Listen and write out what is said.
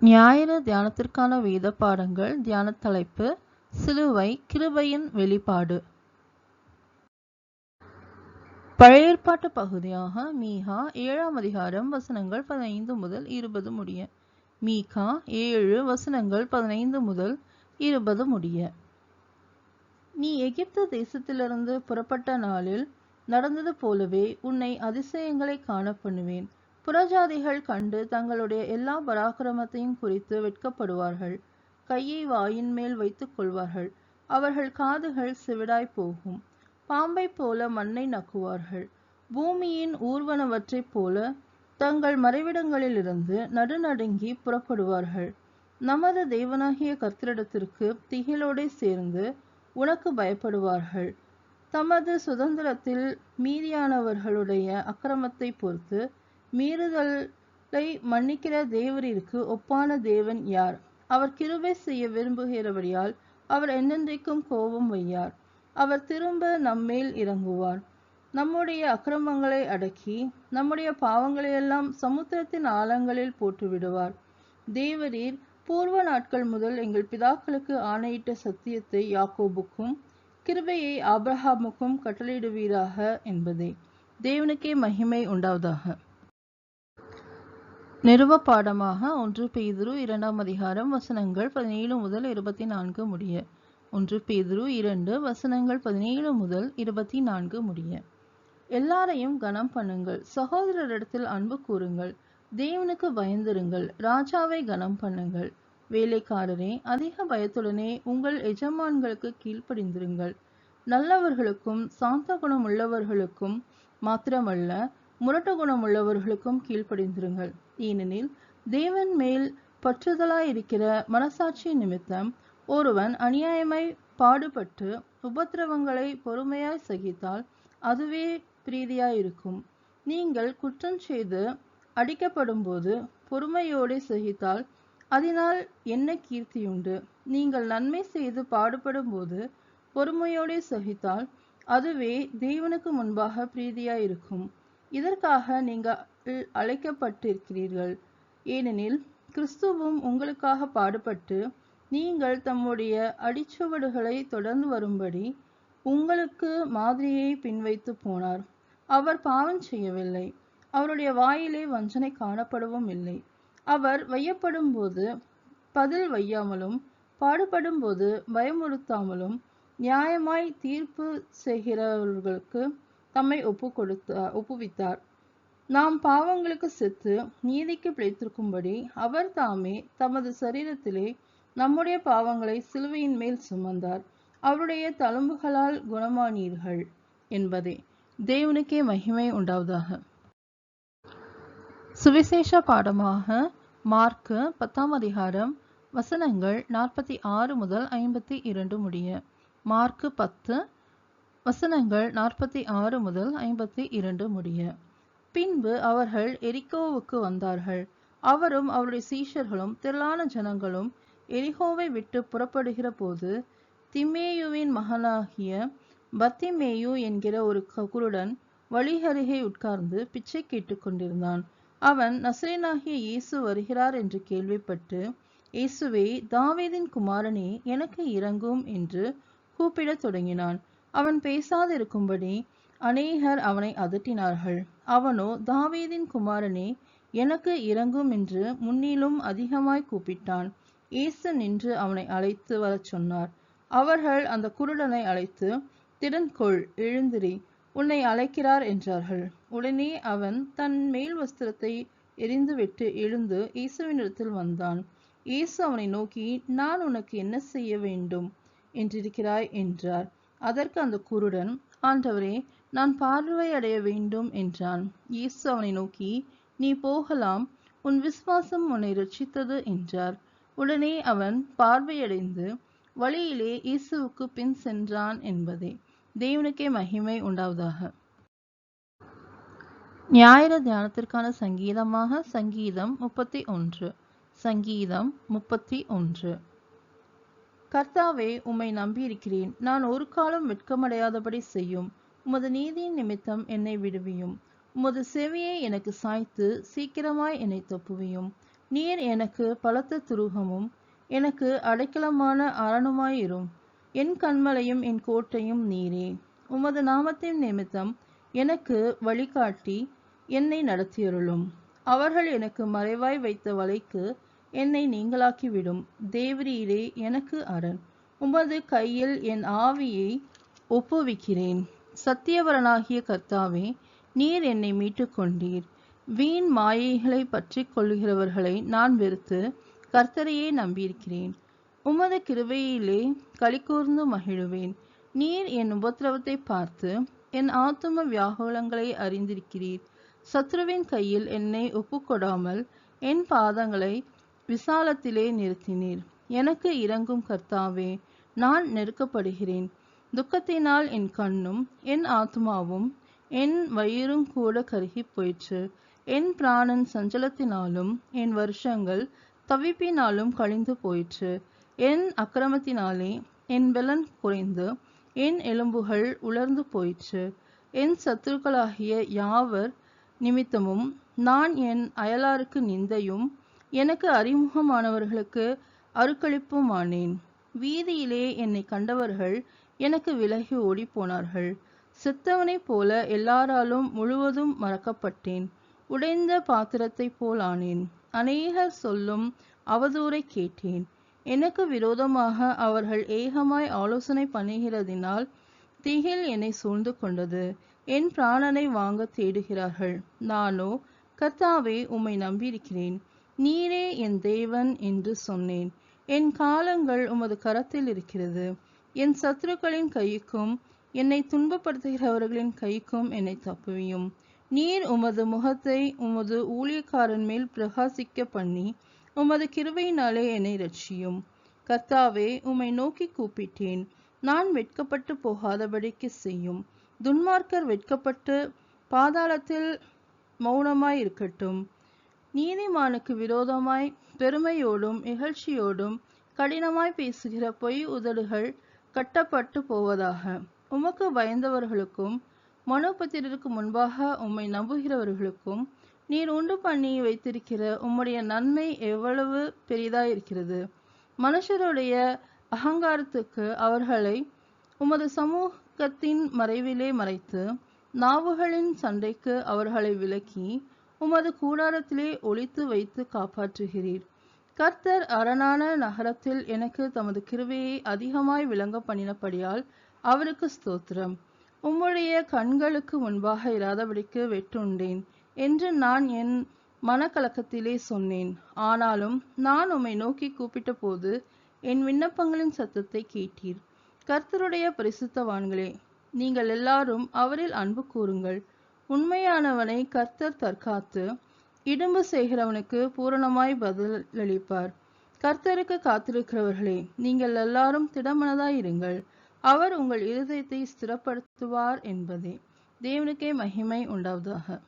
ஞாயிறு தியானத்திற்கான வேத பாடங்கள். தியான தலைப்பு: சிலுவை, கிருபையின் வெளிப்பாடு. பழைய ஏற்பாட்டு பகுதியாக மீகா 7ஆம் அதிகாரம் வசனங்கள் 15 முதல் 20 முடிய. மீகா 7 வசனங்கள் 15 முதல் 20 முடிய. நீ எகிப்து தேசத்திலிருந்து புறப்பட்ட நாளில் நடந்தது போலவே உன்னை அதிசயங்களை காண பண்ணுவேன். புறஜாதிகள் கண்டு தங்களுடைய எல்லா பராக்கிரமத்தையும் குறித்து வெட்கப்படுவார்கள். கையை வாயின் மேல் வைத்துக் கொள்வார்கள். அவர்கள் காதுகள் சிவிடாய் போகும். பாம்பை போல மண்ணை நக்குவார்கள். பூமியின் ஊர்வனவற்றைப் போல தங்கள் மறைவிடங்களிலிருந்து நடுநடுங்கி புறப்படுவார்கள். நமது தேவனாகிய கர்த்தரிடத்திற்கு திகிலோடே சேர்ந்து உனக்கு பயப்படுவார்கள். தமது சுதந்திரத்தில் மீதியானவர்களுடைய அக்கிரமத்தை பொறுத்து மீறுதலை மன்னிக்கிற தேவரிற்கு ஒப்பான தேவன் யார்? அவர் கிருபை செய்ய விரும்புகிறபடியால் அவர் என்னென்றைக்கும் கோபம் வையார். அவர் திரும்ப நம்மேல் இறங்குவார். நம்முடைய அக்கிரமங்களை அடக்கி நம்முடைய பாவங்களையெல்லாம் சமுத்திரத்தின் ஆழங்களில் போட்டு விடுவார். தேவரீர் பூர்வ நாட்கள் முதல் எங்கள் பிதாக்களுக்கு ஆணையிட்ட சத்தியத்தை யாக்கோபுக்கும் கிருபையை ஆபிரகாமுக்கும் கட்டளையிடுவீராக என்பதே. தேவனுக்கே மகிமை உண்டாவதாக. நிருப பாடமாக 1 பேதுரு 2ஆம் அதிகாரம் வசனங்கள் 17 முதல் 24 முடிய. 1 பேதுரு 2 வசனங்கள் 17 முதல் 24 முடிய. எல்லாரையும் கனம் பண்ணுங்கள், சகோதரரிடத்தில் அன்பு கூறுங்கள், தேவனுக்கு பயந்திருங்கள், ராஜாவை கனம் பண்ணுங்கள். வேலைக்காரரே, அதிக பயத்துடனே உங்கள் எஜமான்களுக்கு கீழ்ப்படிந்திருங்கள். நல்லவர்களுக்கும் சாந்த குணம் உள்ளவர்களுக்கும் மாத்திரமல்ல, முரட்டு குணம் உள்ளவர்களுக்கும் கீழ்ப்படிந்திருங்கள். ஏனெனில் தேவன் மேல் பற்றுதலாயிருக்கிற மனசாட்சி நிமித்தம் ஒருவன் அநியாயமாய் பாடுபட்டு உபத்திரவங்களை பொறுமையாய் சகித்தால் அதுவே பிரீதியாயிருக்கும். நீங்கள் குற்றம் செய்து அடிக்கப்படும் போது பொறுமையோடு சகித்தால் அதனால் என்ன கீர்த்தியுண்டு? நீங்கள் நன்மை செய்து பாடுபடும் போது பொறுமையோடு சகித்தால் அதுவே தேவனுக்கு முன்பாக பிரீதியாயிருக்கும். இதற்காக நீங்கள் அழைக்கப்பட்டிருக்கிறீர்கள். ஏனெனில் கிறிஸ்துவும் உங்களுக்காக பாடுபட்டு நீங்கள் தம்முடைய அடிச்சுவடுகளை தொடர்ந்து வரும்படி உங்களுக்கு மாதிரியை பின்வைத்து போனார். அவர் பாவம் செய்யவில்லை. அவருடைய வாயிலே வஞ்சனை காணப்படவும் இல்லை. அவர் வையப்படும் போது பதில் வையாமலும் பாடுபடும் போது பயமுறுத்தாமலும் நியாயமாய் தீர்ப்பு செய்கிறவர்களுக்கு தம்மை ஒப்புவித்தார். நாம் பாவங்களுக்கு செத்து நீதிக்கு பிழைத்திருக்கும்படி அவர் தாமே தமது சரீரத்திலே நம்முடைய பாவங்களை சிலுவையின் மேல் சுமந்தார். அவருடைய தழும்புகளால் குணமானீர்கள் என்பதே. தேவனுக்கே மகிமை உண்டாவதாக. சுவிசேஷ பாடமாக மார்க்கு 10ஆம் அதிகாரம் வசனங்கள் 46 முதல் 52 முடிய. மார்க்கு 10 வசனங்கள் 46 முதல் 52 முடிய. பின்பு அவர்கள் எரிகோவுக்கு வந்தார்கள். அவரும் அவருடைய சீஷர்களும் திரளான ஜனங்களும் எரிகோவை விட்டு புறப்படுகிற போது திமேயுவின் மகனாகிய பர்த்திமேயு என்கிற ஒரு குருடன் வழியருகே உட்கார்ந்து பிச்சை கேட்டுக் கொண்டிருந்தான். அவன் நசரேயனாகிய இயேசு வருகிறார் என்று கேள்விப்பட்டு, இயேசுவே, தாவீதின் குமாரனே, எனக்கு இரங்கும் என்று கூப்பிடத் தொடங்கினான். அவன் பேசாதிருக்கும்படி அநேகர் அவனை அதட்டினார்கள். அவனோ, தாவீதின் குமாரனே, எனக்கு இரங்கும் என்று முன்னிலும் அதிகமாய் கூப்பிட்டான். இயேசு நின்று அவனை அழைத்து வரச் சொன்னார். அவர்கள் அந்த குருடனை அழைத்து, திடன்கொள், எழுந்திரி, உன்னை அழைக்கிறார் என்றார்கள். உடனே அவன் தன் மேல் வஸ்திரத்தை எறிந்துவிட்டு எழுந்து இயேசுவினிடத்தில் வந்தான். இயேசு அவனை நோக்கி, நான் உனக்கு என்ன செய்ய வேண்டும் என்றிருக்கிறாய் என்றார். அதற்கு அந்த குருடன், ஆண்டவரே, நான் பார்வை அடைய வேண்டும் என்றான். இயேசு அவனை நோக்கி, நீ போகலாம், உன் விசுவாசம் உன்னை இரட்சித்தது என்றார். உடனே அவன் பார்வையடைந்து வழியிலே இயேசுவுக்கு பின் சென்றான் என்பதே. தேவனுக்கே மகிமை உண்டாவதாக. ஞாயிறு தியானத்திற்கான சங்கீதமாக சங்கீதம் 31. சங்கீதம் 31. கர்த்தாவே, உம்மை நம்பியிருக்கிறேன். நான் ஒரு காலம் வெட்கமடையாதபடி செய்யும். உமது நீதியின் நிமித்தம் என்னை விடுவியும். உமது செவியை எனக்கு சாய்த்து சீக்கிரமாய் என்னை தப்புவியும். நீர் எனக்கு பலத்த துருகமும் எனக்கு அடைக்கலமான அரணுமாயிரும். என் கன்மலையும் என் கோட்டையும் நீரே. உமது நாமத்தின் நிமித்தம் எனக்கு வழிகாட்டி என்னை நடத்தியருளும். அவர்கள் எனக்கு மறைவாய் வைத்த வலைக்கு என்னை நீங்களாக்கிவிடும். தேவரீரே எனக்கு அரண். உமது கையில் என் ஆவியை ஒப்புவிக்கிறேன். சத்தியவரனாகிய கர்த்தாவே, நீர் என்னை மீட்டுக் கொண்டீர். வீண் மாயைகளை பற்றி கொள்ளுகிறவர்களை நான் வெறுத்து கர்த்தரையே நம்பியிருக்கிறேன். உமது கிருபையிலே களிகூர்ந்து மகிழுவேன். நீர் என் உபத்திரவத்தை பார்த்து என் ஆத்தும வியாகுலங்களை அறிந்திருக்கிறீர். சத்ருவின் கையில் என்னை ஒப்புக்கொடாமல் என் பாதங்களை விசாலத்திலே நிறுத்தினீர். எனக்கு இரங்கும் கர்த்தாவே, நான் நெருக்கப்படுகிறேன். துக்கத்தினால் என் கண்ணும் என் ஆத்மாவும் என் வயிறும் கூட கருகி போயிற்று. என் பிராணன் சஞ்சலத்தினாலும் என் வருஷங்கள் தவிப்பினாலும் கழிந்து போயிற்று. என் அக்கிரமத்தினாலே என் பலன் குறைந்து என் எலும்புகள் உலர்ந்து போயிற்று. என் சத்துருக்களாகிய யாவர் நிமித்தமும் நான் என் அயலாருக்கு நிந்தையும் எனக்கு அறிமுகமானவர்களுக்கு அருக்களிப்புமானேன். வீதியிலே என்னை கண்டவர்கள் எனக்கு விலகி ஓடிப்போனார்கள். செத்தவனைப் போல எல்லாராலும் முழுவதும் மறக்கப்பட்டேன். உடைந்த பாத்திரத்தைப் போல் ஆனேன். அநேகர் சொல்லும் அவதூறை கேட்டேன். எனக்கு விரோதமாக அவர்கள் ஏகமாய் ஆலோசனை பண்ணுகிறதினால் திகில் என்னை சூழ்ந்து கொண்டது. என் பிராணனை வாங்க தேடுகிறார்கள். நானோ, கர்த்தாவே, உம்மை நம்பியிருக்கிறேன். நீரே என் தேவன் என்று சொன்னேன். என் காலங்கள் உமது கரத்தில் இருக்கிறது. என் சத்துருக்களின் கைக்கும் என்னை துன்பப்படுத்துகிறவர்களின் கைக்கும் என்னை தப்புவியும். நீர் உமது முகத்தை உமது ஊழியக்காரன் மேல் பிரகாசிக்க பண்ணி உமது கிருபையினாலே என்னை இரட்சியும். கர்த்தாவே, உம்மை நோக்கி கூப்பிட்டேன். நான் வெட்கப்பட்டு போகாதபடிக்கு செய்யும். துன்மார்க்கர் வெட்கப்பட்டு பாதாளத்தில் மௌனமாய் இருக்கட்டும். நீதிமானுக்கு விரோதமாய் பெருமையோடும் இகழ்ச்சியோடும் கடினமாய் பேசுகிற பொய் உதடுகள் கட்டப்பட்டு போவதாக. உமக்கு பயந்தவர்களுக்கும் மனோபத்திரருக்கு முன்பாக உம்மை நம்புகிறவர்களுக்கும் நீர் உண்டு பண்ணி வைத்திருக்கிற உம்முடைய நன்மை எவ்வளவு பெரிதாயிருக்கிறது. மனுஷருடைய அகங்காரத்துக்கு அவர்களை உமது சமூகத்தின் மறைவிலே மறைத்து நாவுகளின் சண்டைக்கு அவர்களை விலக்கி உமது கூடாரத்திலே ஒளித்து வைத்து காப்பாற்றுகிறீர். கர்த்தர் அரணான நகரத்தில் எனக்கு தமது கிருபையை அதிகமாய் விளங்க பண்ணினபடியால் அவருக்கு ஸ்தோத்திரம். உம்முடைய கண்களுக்கு முன்பாக இராதபடிக்கு வெட்டுண்டேன் என்று நான் என் மனக்கலக்கத்திலே சொன்னேன். ஆனாலும் நான் உம்மை நோக்கி கூப்பிட்ட போது என் விண்ணப்பங்களின் சத்தத்தை கேட்டீர். கர்த்தருடைய பரிசுத்தவான்களே, நீங்கள் எல்லாரும் அவரில் அன்பு கூறுங்கள். உண்மையானவனை கர்த்தர் தற்காத்து இடும்பு செய்கிறவனுக்கு பூரணமாய் பதிலளிப்பார். கர்த்தருக்கு காத்திருக்கிறவர்களே, நீங்கள் எல்லாரும் திடமனதாயிருங்கள். அவர் உங்கள் இருதயத்தை ஸ்திரப்படுத்துவார் என்பதே. தேவனுக்கே மகிமை உண்டாவதாக.